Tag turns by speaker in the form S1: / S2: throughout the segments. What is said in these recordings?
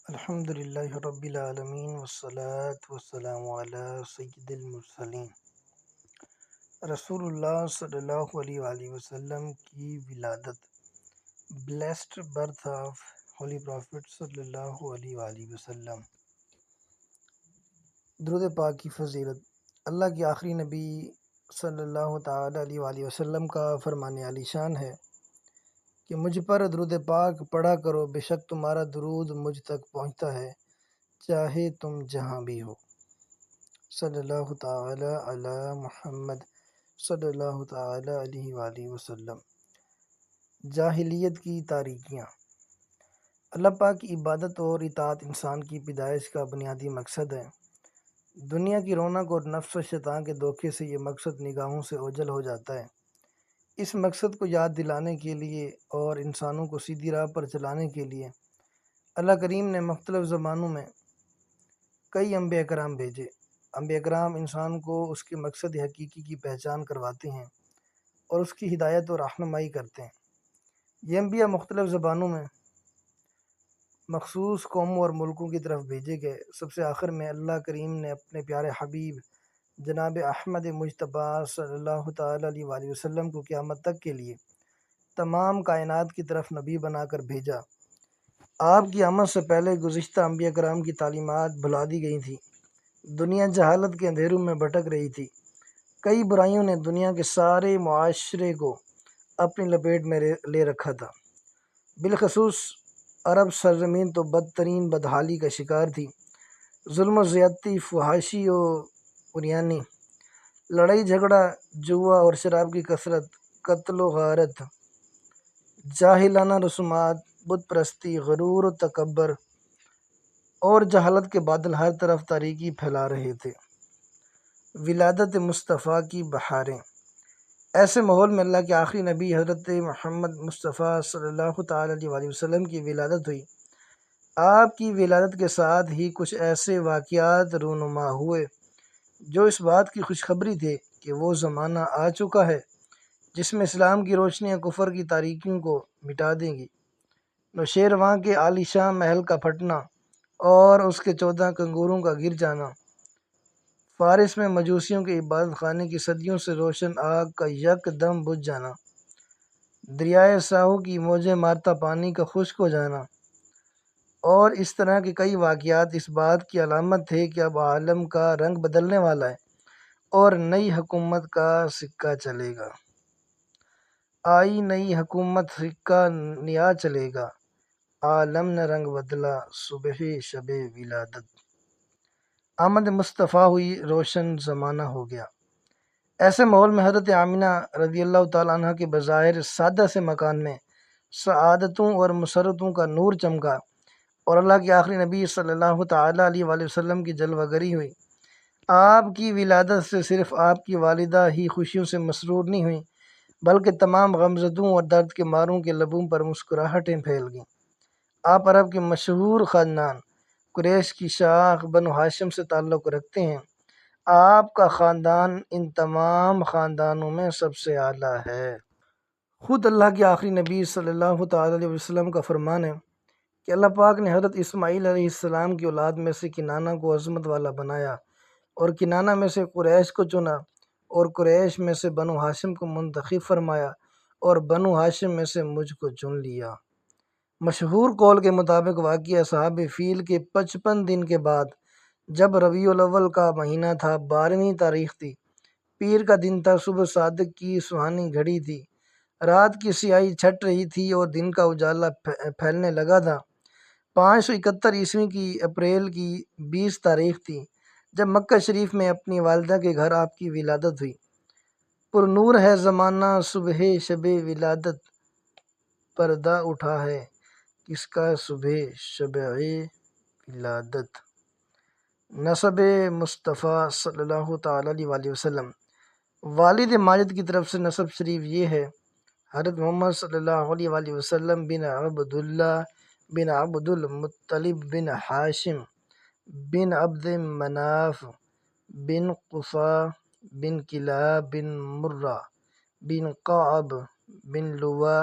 S1: الحمد للہ رب العالمین والصلاة والسلام علی سید المرسلین رسول اللہ صلی اللہ علیہ وآلہ وسلم کی ولادت blessed birth of holy profit صلی اللہ علیہ وآلہ وسلم۔ درود پاک کی فضیلت اللہ کے آخری نبی صلی اللہ تعالی علیہ وآلہ وسلم کا فرمان عالی شان ہے کہ مجھ پر درود پاک پڑھا کرو، بے شک تمہارا درود مجھ تک پہنچتا ہے چاہے تم جہاں بھی ہو۔ صلی اللہ تعالی علی محمد صلی اللہ تعالی علیہ وآلہ وسلم۔ جاہلیت کی تاریکیاں۔ اللہ پاک کی عبادت اور اطاعت انسان کی پیدائش کا بنیادی مقصد ہے۔ دنیا کی رونق اور نفس و شیطان کے دھوکے سے یہ مقصد نگاہوں سے اوجھل ہو جاتا ہے۔ اس مقصد کو یاد دلانے کے لیے اور انسانوں کو سیدھی راہ پر چلانے کے لیے اللہ کریم نے مختلف زمانوں میں کئی انبیاء کرام بھیجے۔ انبیاء کرام انسان کو اس کے مقصد حقیقی کی پہچان کرواتے ہیں اور اس کی ہدایت اور رہنمائی کرتے ہیں۔ یہ انبیاء مختلف زبانوں میں مخصوص قوموں اور ملکوں کی طرف بھیجے گئے۔ سب سے آخر میں اللہ کریم نے اپنے پیارے حبیب جناب احمد مجتبیٰ صلی اللہ تعالی علیہ وآلہ وسلم کو قیامت تک کے لیے تمام کائنات کی طرف نبی بنا کر بھیجا۔ آپ کی آمد سے پہلے گزشتہ انبیاء کرام کی تعلیمات بھلا دی گئی تھیں۔ دنیا جہالت کے اندھیروں میں بھٹک رہی تھی۔ کئی برائیوں نے دنیا کے سارے معاشرے کو اپنی لپیٹ میں لے رکھا تھا۔ بالخصوص عرب سرزمین تو بدترین بدحالی کا شکار تھی۔ ظلم و زیادتی، فحاشی و عریانی، لڑائی جھگڑا، جوا اور شراب کی کثرت، قتل و غارت، جاہلانہ رسومات، بت پرستی، غرور و تکبر اور جہالت کے بادل ہر طرف تاریکی پھیلا رہے تھے۔ ولادت مصطفیٰ کی بہاریں۔ ایسے ماحول میں اللہ کے آخری نبی حضرت محمد مصطفیٰ صلی اللہ تعالی علیہ وآلہ وسلم کی ولادت ہوئی۔ آپ کی ولادت کے ساتھ ہی کچھ ایسے واقعات رونما ہوئے جو اس بات کی خوشخبری تھے کہ وہ زمانہ آ چکا ہے جس میں اسلام کی روشنیاں کفر کی تاریکیوں کو مٹا دیں گی۔ نوشیروان کے عالی شان محل کا پھٹنا اور اس کے 14 کنگوروں کا گر جانا، فارس میں مجوسیوں کے عبادت خانے کی صدیوں سے روشن آگ کا یک دم بجھ جانا، دریائے ساہو کی موجیں مارتا پانی کا خشک ہو جانا اور اس طرح کے کئی واقعات اس بات کی علامت تھے کہ اب عالم کا رنگ بدلنے والا ہے اور نئی حکومت کا سکہ چلے گا۔ آئی نئی حکومت، سکہ نیا چلے گا، عالم نے رنگ بدلا، صبح شب ولادت۔ آمد مصطفیٰ ہوئی، روشن زمانہ ہو گیا۔ ایسے ماحول میں حضرت آمنہ رضی اللہ تعالیٰ عنہ کے بظاہر سادہ سے مکان میں سعادتوں اور مسرتوں کا نور چمکا اور اللہ کے آخری نبی صلی اللہ تعالی علیہ وآلہ وسلم کی جلوہ گری ہوئی۔ آپ کی ولادت سے صرف آپ کی والدہ ہی خوشیوں سے مسرور نہیں ہوئیں بلکہ تمام غمزدوں اور درد کے ماروں کے لبوں پر مسکراہٹیں پھیل گئیں۔ آپ عرب کے مشہور خاندان قریش کی شاخ بنو ہاشم سے تعلق رکھتے ہیں۔ آپ کا خاندان ان تمام خاندانوں میں سب سے اعلیٰ ہے۔ خود اللہ کے آخری نبی صلی اللہ تعالی علیہ وسلم کا فرمان ہے کہ اللہ پاک نے حضرت اسماعیل علیہ السلام کی اولاد میں سے کنانہ کو عظمت والا بنایا اور کنانہ میں سے قریش کو چنا اور قریش میں سے بنو ہاشم کو منتخب فرمایا اور بنو ہاشم میں سے مجھ کو چن لیا۔ مشہور قول کے مطابق واقعہ اصحاب فیل کے 55 دن کے بعد جب ربیع الاول کا مہینہ تھا، 12ویں تاریخ تھی، پیر کا دن تھا، صبح صادق کی سہانی گھڑی تھی، رات کی سیاہی چھٹ رہی تھی اور دن کا اجالا پھیلنے لگا تھا۔ 571 عیسوی کی اپریل کی 20 تاریخ تھی جب مکہ شریف میں اپنی والدہ کے گھر آپ کی ولادت ہوئی۔ پر نور ہے زمانہ، صبح شب ولادت، پردہ اٹھا ہے کس کا صبح شب ولادت۔ نسب مصطفیٰ صلی اللہ تعالی علیہ وآلہ وسلم۔ والد ماجد کی طرف سے نسب شریف یہ ہے: حضرت محمد صلی اللہ علیہ وآلہ وسلم بن عبداللہ بن عبد المطلب بن ہاشم بن عبد مناف بن قصا بن کلاب بن مرہ بن قعب بن لوا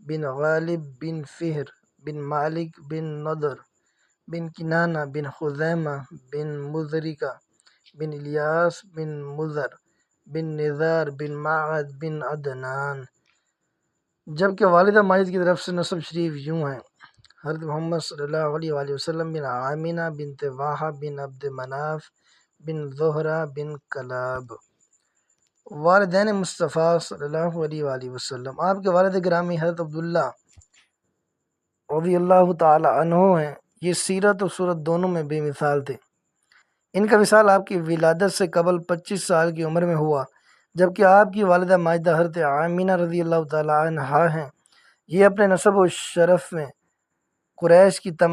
S1: بن غالب بن فہر بن مالک بن نضر بن کنانہ بن خزیمہ بن مزرکہ بن الیاس بن مزر بن نزار بن معد بن عدنان، جبکہ والدہ ماجد کی طرف سے نسب شریف یوں ہیں: حضرت محمد صلی اللہ علیہ وآلہ وسلم بن آمنہ بنت واہب بن عبد مناف بن زہرہ بن کلاب۔ والدین مصطفیٰ صلی اللہ علیہ وآلہ وسلم، آپ کے والد گرامی حضرت عبداللہ رضی اللہ تعالی عنہ ہیں۔ یہ سیرت و صورت دونوں میں بے مثال تھے۔ ان کا وصال آپ کی ولادت سے قبل 25 سال کی عمر میں ہوا، جبکہ آپ کی والدہ ماجدہ حضرت آمنہ رضی اللہ تعالی عنہا ہیں۔ یہ اپنے نسب و شرف میں قریش کی تمام